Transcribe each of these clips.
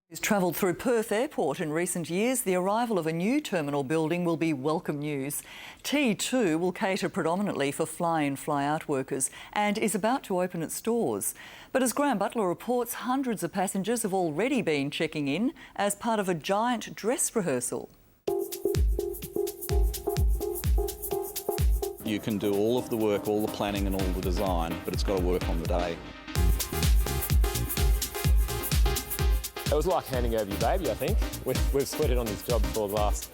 Who's travelled through Perth Airport in recent years, the arrival of a new terminal building will be welcome news. T2 will cater predominantly for fly-in, fly-out workers and is about to open its doors. But as Graham Butler reports, hundreds of passengers have already been checking in as part of a giant dress rehearsal. You can do all of the work, all the planning and all the design, but it's got to work on the day. It was like handing over your baby, I think. We've sweated on this job for the last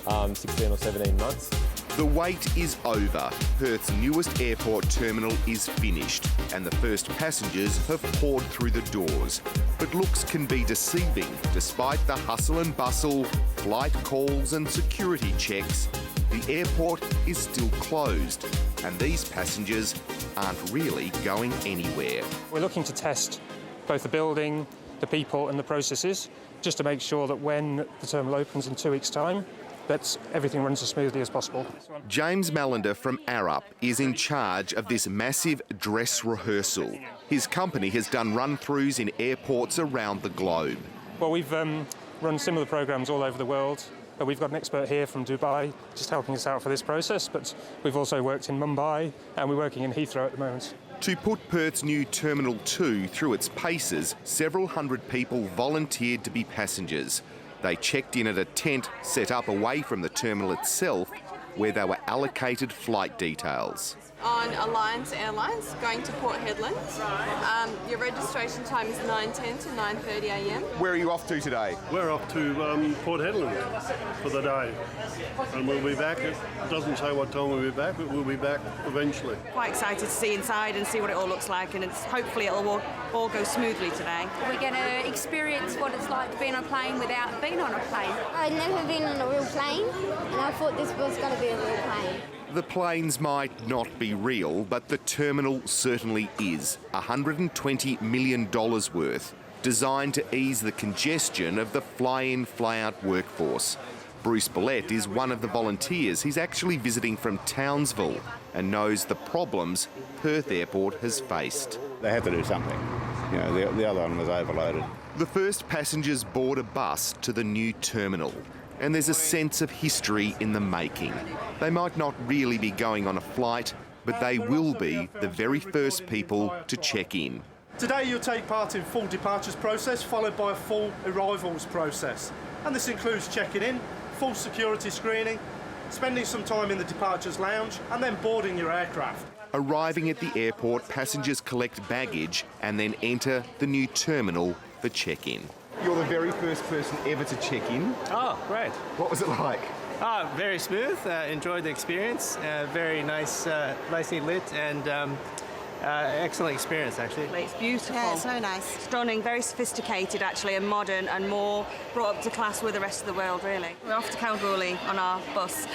16 or 17 months. The wait is over. Perth's newest airport terminal is finished and the first passengers have poured through the doors. But looks can be deceiving. Despite the hustle and bustle, flight calls and security checks, the airport is still closed and these passengers aren't really going anywhere. We're looking to test both the building, the people and the processes, just to make sure that when the terminal opens in 2 weeks' time, that everything runs as smoothly as possible. James Mallender from Arup is in charge of this massive dress rehearsal. His company has done run-throughs in airports around the globe. Well, we've run similar programs all over the world. We've got an expert here from Dubai just helping us out for this process, but we've also worked in Mumbai and we're working in Heathrow at the moment. To put Perth's new Terminal 2 through its paces, several hundred people volunteered to be passengers. They checked in at a tent set up away from the terminal itself, where they were allocated flight details. On Alliance Airlines, going to Port Hedland. Your registration time is 9:10 to 9:30 a.m. Where are you off to today? We're off to Port Hedland for the day, and we'll be back. It doesn't say what time we'll be back, but we'll be back eventually. Quite excited to see inside and see what it all looks like, and hopefully it'll all go smoothly today. We're going to experience what it's like being on a plane without being on a plane. I'd never been on a real plane, and I thought this was going to be a real plane. The planes might not be real, but the terminal certainly is. $120 million worth, designed to ease the congestion of the fly-in, fly-out workforce. Bruce Billette is one of the volunteers. He's actually visiting from Townsville and knows the problems Perth Airport has faced. They had to do something. You know, the other one was overloaded. The first passengers board a bus to the new terminal. And there's a sense of history in the making. They might not really be going on a flight, but they will be the very first people to check in. Today you'll take part in full departures process, followed by a full arrivals process. And this includes checking in, full security screening, spending some time in the departures lounge, and then boarding your aircraft. Arriving at the airport, passengers collect baggage and then enter the new terminal for check-in. You're the very first person ever to check in. Oh, great. What was it like? Oh, very smooth. Enjoyed the experience. Very nice, nicely lit, and excellent experience, actually. It's beautiful. Yeah, it's so nice. Stunning, very sophisticated, actually, and modern, and more brought up to class with the rest of the world, really. We're off to Kalgoorlie on our bus.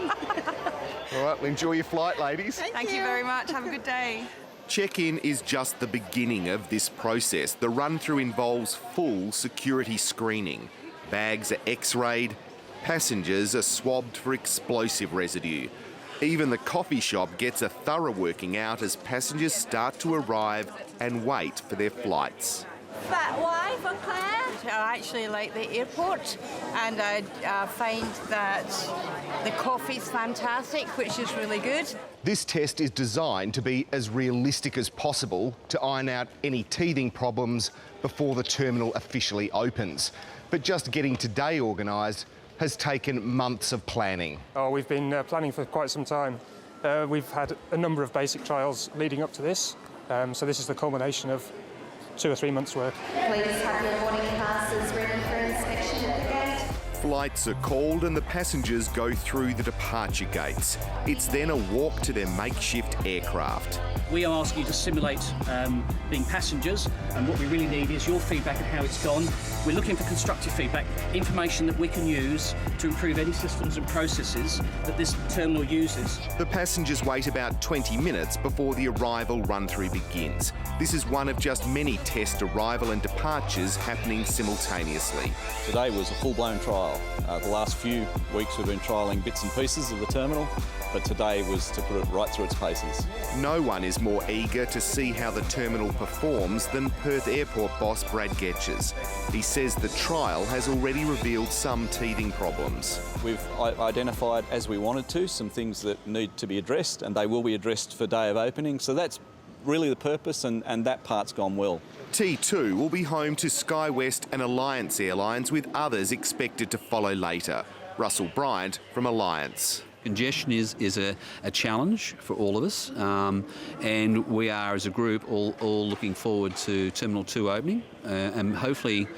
All right, well, enjoy your flight, ladies. Thank you very much. Have a good day. Check-in is just the beginning of this process. The run-through involves full security screening. Bags are x-rayed, passengers are swabbed for explosive residue. Even the coffee shop gets a thorough working out as passengers start to arrive and wait for their flights. But why for Claire? I actually like the airport, and I find that the coffee's fantastic, which is really good. This test is designed to be as realistic as possible to iron out any teething problems before the terminal officially opens. But just getting today organised has taken months of planning. Oh, we've been planning for quite some time. We've had a number of basic trials leading up to this, so this is the culmination of 2 or 3 months' work. Please have your boarding passes ready for inspection at the gate. Flights are called and the passengers go through the departure gates. It's then a walk to their makeshift aircraft. We are asking you to simulate being passengers, and what we really need is your feedback on how it's gone. We're looking for constructive feedback, information that we can use to improve any systems and processes that this terminal uses. The passengers wait about 20 minutes before the arrival run-through begins. This is one of just many test arrival and departures happening simultaneously. Today was a full-blown trial. trial. The last few weeks we've been trialling bits and pieces of the terminal, but today was to put it right through its paces. No one is more eager to see how the terminal performs than Perth Airport boss Brad Getches. He says the trial has already revealed some teething problems. We've identified, as we wanted to, some things that need to be addressed, and they will be addressed for day of opening, so that's really the purpose, and that part's gone well. T2 will be home to SkyWest and Alliance Airlines, with others expected to follow later. Russell Bryant from Alliance. Congestion is a challenge for all of us, and we are, as a group, all looking forward to Terminal 2 opening and hopefully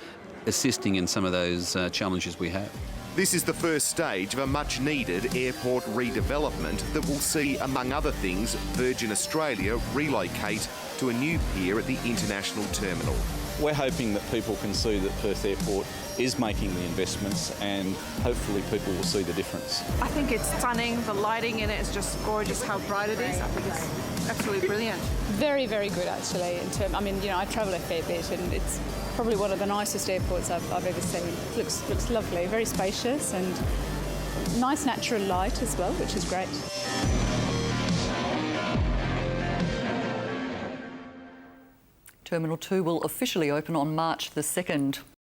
assisting in some of those challenges we have. This is the first stage of a much-needed airport redevelopment that will see, among other things, Virgin Australia relocate to a new pier at the international terminal. We're hoping that people can see that Perth Airport is making the investments, and hopefully people will see the difference. I think it's stunning. The lighting in it is just gorgeous, how bright it is. I think it's absolutely brilliant. Very, very good, actually. I mean, you know, I travel a fair bit, and it's probably one of the nicest airports I've ever seen. It looks lovely, very spacious, and nice natural light as well, which is great. Terminal 2 will officially open on March the 2nd.